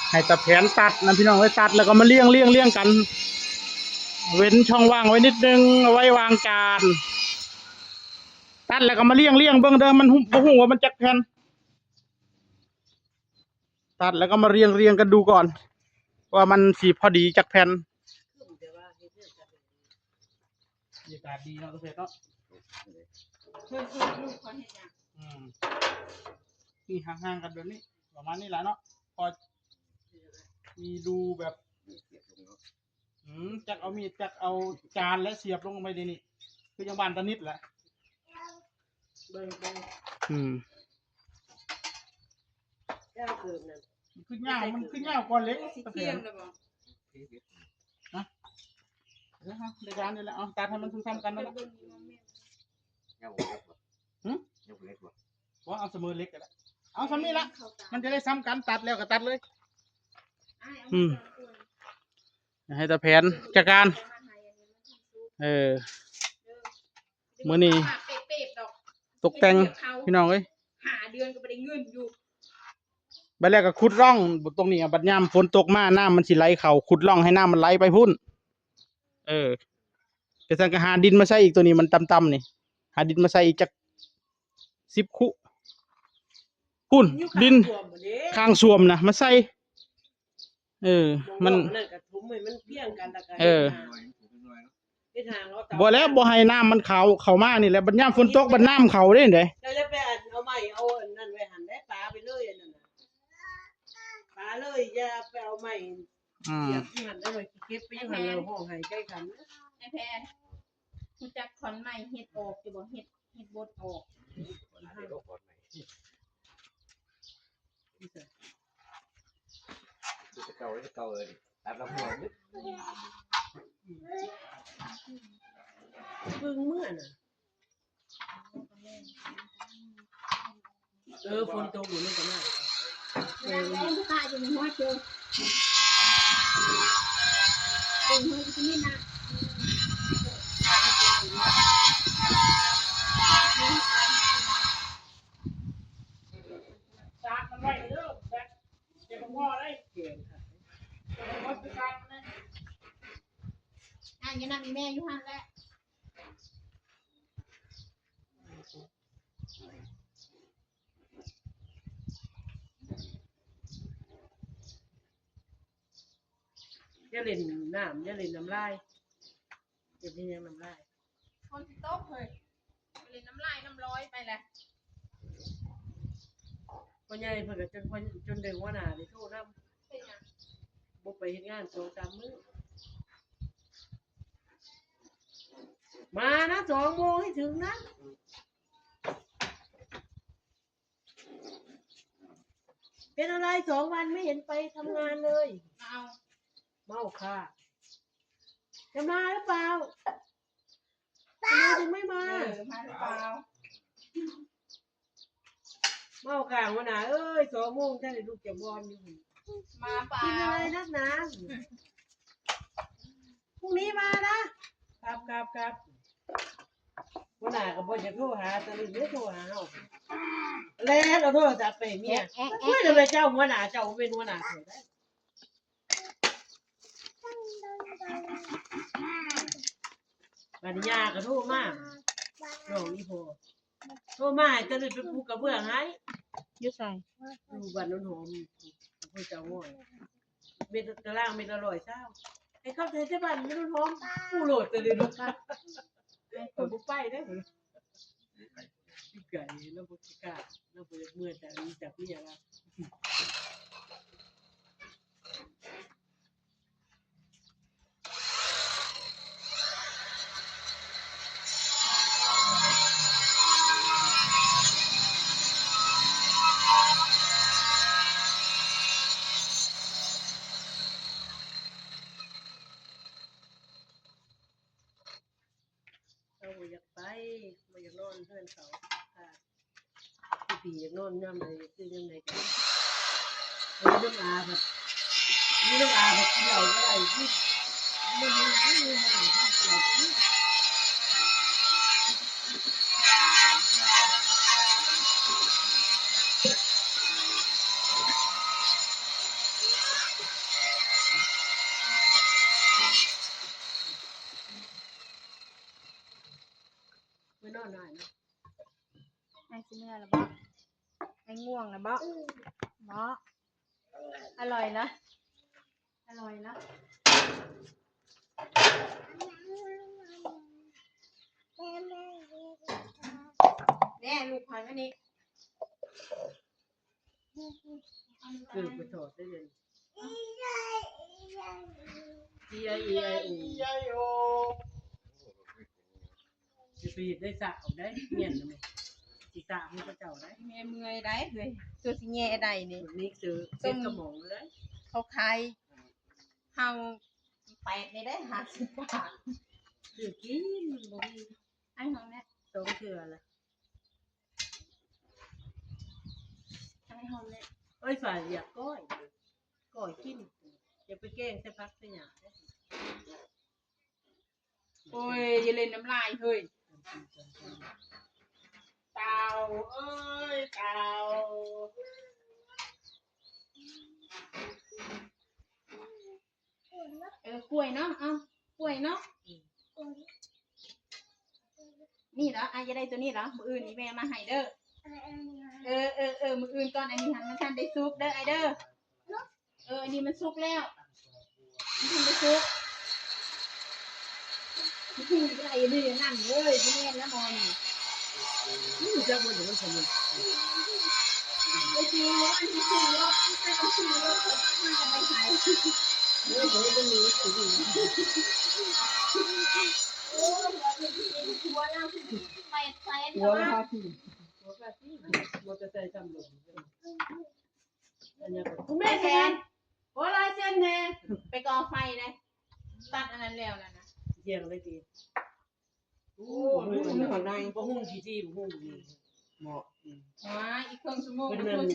ให้ตะแผนตัดนะพี่น้องไว้ตัดแล้วก็มาเลี้ยงกันเว้นช่องว่างไว้นิดนึงเอาไว้วางจานตัดแล้วก็มาเลี้ยงเบิ่งเด้อมันบ่ฮู้ว่ามันจักแผ่นตัดแล้วก็มาเรียงกันดูก่อนว่ามันสีพอดีจักแผ่นบรรยากาศดีเนาะตะแผนเนาะนี่ห่างๆกันแบบนี้ประมาณนี้แหละเนาะพอมีดูแบบจักเอามีดจักเอาจานและเสียบลงไปในนี่คือยังบานตะนิดแหละขึ้นเงามันขึ้นเงาก่อนเล็กตะแผนนะเดี๋ยวฮะเดี๋ยวจานนี่แหละเอาตัดให้มันซ้ำกันนั่นแหละว่าเอาเสมอเล็กกันละเอาซ้ำนี่ละมันจะได้ซ้ำกันตัดแล้วก็ตัดเลยให้ตะแผนจัดการมื้อนี้ตกแต่งพี่น้องเอ้ยหาเดือนก็ไม่ได้เงินอยู่บัดแรกก็ขุดร่องตรงนี้บัดยามฝนตกมาน้ำมันสิไหลเข้าขุดร่องให้น้ำมันไหลไปพุ่นกระสังก็หาดินมาใส่อีกตัวนี้มันต่ำๆนี่หาดินมาใส่อีกจัก10 คุพุ่นดินข้างสวมนะมาใส่มันบ่แล้วบ่ให้น้ำมันเข้ามานี่แหละบัดยามฝนตกบัดน้ำเข้าได้เด้แล้วไปเอาใหม่เอานั่นไว้หันได้ปลาไปเลยนั่นน่ะปลาเลยอย่าไปเอาใหม่อย่าหันได้เลยเก็บไปหันเราห้องให้ใกล้กันไอ้แพนคุณจักขอนใหม่เฮ็ดออกจะบอกเฮ็ดบดออกเก่าเลยตัดแล้วหัวพึ่งเมื่อน่ะฝนตกอยู่นี่ก็น่าผู้ชายจะมีหัวเจอเป็นหัวจะไม่นะจานมันไว้เด้อแบบเก็บหัวได้เก่งค่ะเก็บหัวคือการมันยังนั่งมีแม่อยู่หันแหละอย่าเล่นน้ำอย่าเล่นน้ำลายอย่าเล่นน้ำลายคนที่โต๊ะเลยเล่นน้ำลายน้ำร้อยไปแหละพ่อใหญ่เพิ่นก็จนเดือดหัวหน้าได้โทรนำบ่ไปเฮ็ดงาน2-3 มื้อมานะ2 โมงให้ถึงนะเป็นอะไร2 วันไม่เห็นไปทำงานเลยเมาค่ะจะมาหรือเปล่าทำไมถึงไม่มามาหรือเปล่าเมาข่างวะนะ2 โมงท่านลูกจะบอลอยู่มาเปล่ากินอะไรนักหนาพรุ่งนี้มานะครับวะนะก็บ่จะโทรหาแต่ลูกไม่โทรหาเฮาแล้วเราโทรศัพท์ไปเมียทำไมเจ้าหัวหน้าเจ้าเป็นหัวหน้าเถอะได้ปัญญาก็โทรมาน้องนี่พอโทรมาจะได้ไปปูกระเบื้องให้อยู่ใส่อยู่บ้านโนนหอมเพิ่นเจ้าง่อยเม็ดตารางเม็ดละ100เช้าให้เข้าใจที่บ้านโนนหอมปูโหลดแต่เดี๋ยวนี้เพิ่นบ่ไปเด้อไก่แล้วบ่กล้าแล้วบ่เมื่อแต่นี้จากนี่ล่ะบ่อยากไปบ่อยากนอนเพื่อนเขาพี่อยากนอนยามใดคือยามใดกันน้ำอาแบบกินเหล้าก็ได้ที่ไม่มีที่ที่ ม่วงนะเบาะเบาะอร่อยนะอร่อยนะแน่ลูกพายมานี่ คือไปถอดได้เลย EIO จะไปได้สาวได้เงียนเลยสิตาให้พระเจ้าได้ แม่เมื่อยได้เลยตัวสิแง่ใดนี่ วันนี้คือเส้นสมองเลย เขาขายเฮาแปดในได้50 บาท คือกินบ่มี ไอ้ของเนี่ย สองเทื่อละ ไอ้ของเนี่ย เอ้ยฝ่ายอยากก้อยกินอย่าไปแกล้งใส่พักใส่หยาได้ โอ้ยอย่าเล่นน้ำลายเฮ้ยเต่าเอ้ยเต่ากล้วยเนาะเอากล้วยเนาะนี่เหรออ่ะจะได้ตัวนี้เหรอมื้ออื่นนี่แม่มาให้เด้อมื้ออื่นก่อนอันนี้หันมันทันได้ซุปเด้อไอเด้ออันนี้มันซุปแล้วมันทันได้ซุปพี่ก็ไอ้นี่นั่นเลยพี่แม่แล้วมอนี่ นี่จะบ่ได้มันสนุก ไอ้จีว่าอันที่ซื้อรถไม่ต้องซื้อรถมันจะไปขาย เรื่องของมันมีสิดี โอ้ยหัวเราไปแฟน หัวละพาที่หัวพาที่มอเตอร์ไซค์ทำลงอันนี้ก็คุณ แม่ แม่ แท แท น นโอ้ลายเส้นแน่ ไปก่อไฟเลยตัดอันนั้นแล้วนะ เยี่ยงเลยดีโอ้มันข้างในบ่หุ้งที่บ่หุ้งนี่เหมาะ ว้าอีกครึ่งชั่วโมง เพิ่นนั่น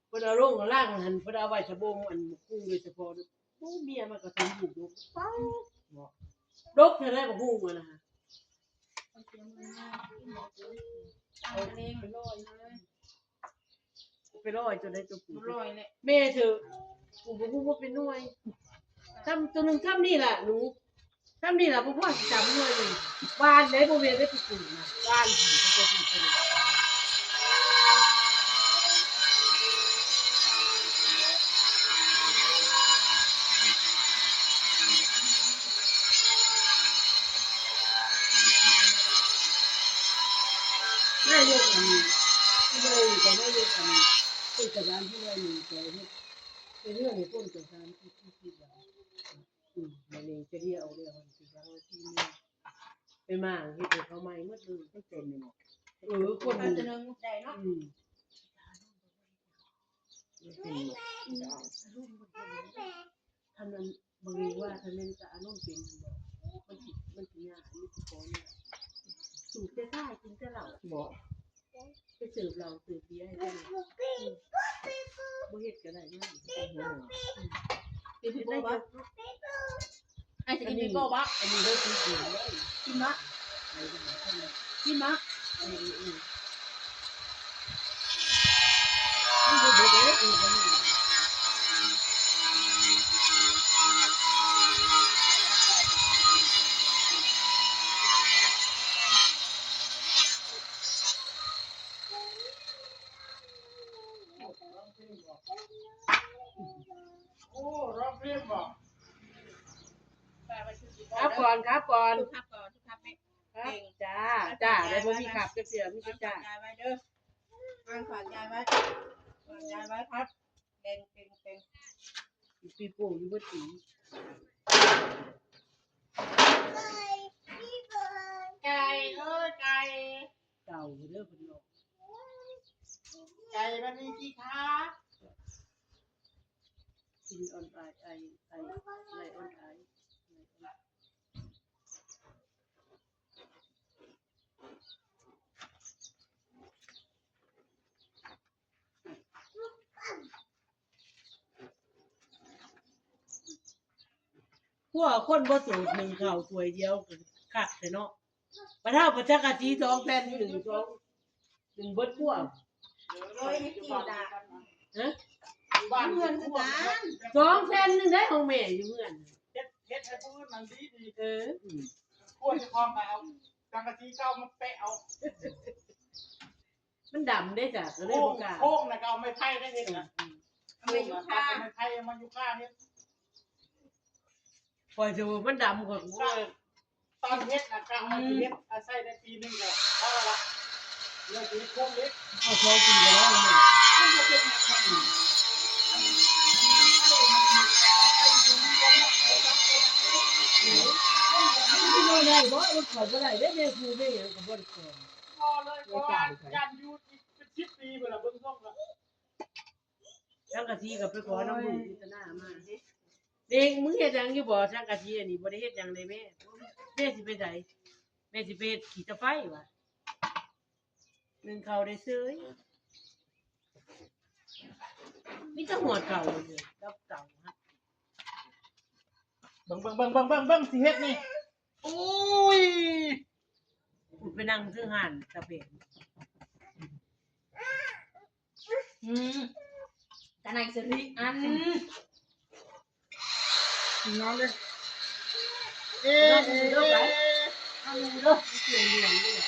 เพิ่นเอาลงล่างหันเพิ่นเอาไว้สะบงอันหุ้งโดยเฉพาะโอ้เมียมันก็ทำอยู่ดกเป้าเหมาะดกเท่าได้บ่หุ้งอ่ะนะฮะ ตั้งเองลอยเลย ไปร้อยจนได้ตัวปู่ ลอยเลย แม่เธอปู่บ่ฮู้ว่าเป็นหน่วยทำตัวนึงทำนี่ล่ะหนูทำนี่ล่ะบ่พอสิจำหน่วยนี่วานได้บ่แม่นได้ปู่นะวานสิก็สิเป็นนายกอันนี้ที่เลยก็นายกอันนี้ผู้จัดการที่เลยนี่ก็เฮ็ดเป็นเรื่องให้คนจัดการที่ว่ามันนี่จะเรียกเอาเรื่องมันสิว่าที่นี่ไปมาเฮ็ดให้เขาใหม่หมดเลยตั้งแต่นี่คน มันจะนึงได้เนาะ ท่านนั้นบางทีว่าท่านนั้นจะอนุเป็นมันสิยากนี่สิขอเนี่ยสูบได้กินแต่เหล้าบ่ไปสืบเหล้าสืบเบียร์ให้ได้บ่เฮ็ดก็ได้นะเป็นได้บ่ ไอ้จะกินเป็นโบบ่ อันนี้เลิกกินเลย กินบ่กินบ่ โอ้ร้องเพลงบ่ ครับก่อนครับก่อน ทุกทับก่อนทุกทับไหม ครับจ้าได้บ่มีขับจักเสียมีแต่จ้า ยายไว้เด้อฝากยายไว้ยายไว้พัดเก่ง ปีโป้อยู่บ่ตี ไก่เอ้ยไก่ เก่าเด้อเพิ่นเนาะ ไก่มันมีกี่ขา กินอ่อนไอไล่อ่อนไอพวกคนบ่สูบหนึ่งข้าวถ้วยเดียวก็คักแต่เนาะปะเท่าปะจักกะจี2แผ่น1 2 1เบิดพวก โอ้ยให้กินด่า ฮะ บ้าน เพื่อนคือกัน 2แผ่น1ได้ของแม่อยู่เฮือน เฮ็ดให้ผู้อื่นมันดี เออ ควรจะพร้อมไปเอาจังกะทีเก้ามาเปะเอา มันดำได้จ้ะก็เลย โค้ บ่ ง กล้า โค้งนะก็เอาไม้ไผ่ได้เห็นนะ เอาไปอยู่ข้าง ไม้ไผ่เอามาอยู่ข้างเฮ็ด ปล่อยจะมันดำกว่า ก็ตอนเฮ็ดนะก็เอาเฮ็ดอาศัยได้ปีนึงก็พอละเลยสิโค้งเล็ก เอาซอยกินไปแล้วมัน มันบ่เป็นหยัง ไม่ได้บ่มันขอบ่ได้ได้แม่ครูแม่หยังก็บ่ได้ขอ พอเลยเพราะว่ายันอยู่เป็น10 ปีเพิ่นล่ะเบิ่งซ่องละ สังกะสีก็ไปขอน้ำลูกพิจารณามาเด็กมึงเฮ็ดหยังอยู่บ่สังกะสีอันนี้บ่ได้เฮ็ดหยังเลยแม่แม่สิไปไสแม่สิไปขี่ตะไฟว่ะนึงเขาได้ซื้อมีแต่หัวเก่าเลยกับเก่าฮะ เบิ่งสิเฮ็ดนี่โอ้ย กูไปนั่งซื้อห่านตะเป็ด ตาไหนสิริอัน น้องเลย เอาดูเด้อเสียงเหลืองด้วย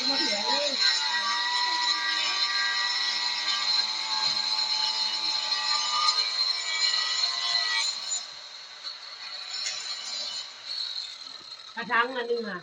มาเถียงเลย กระชังอันนึงค่ะ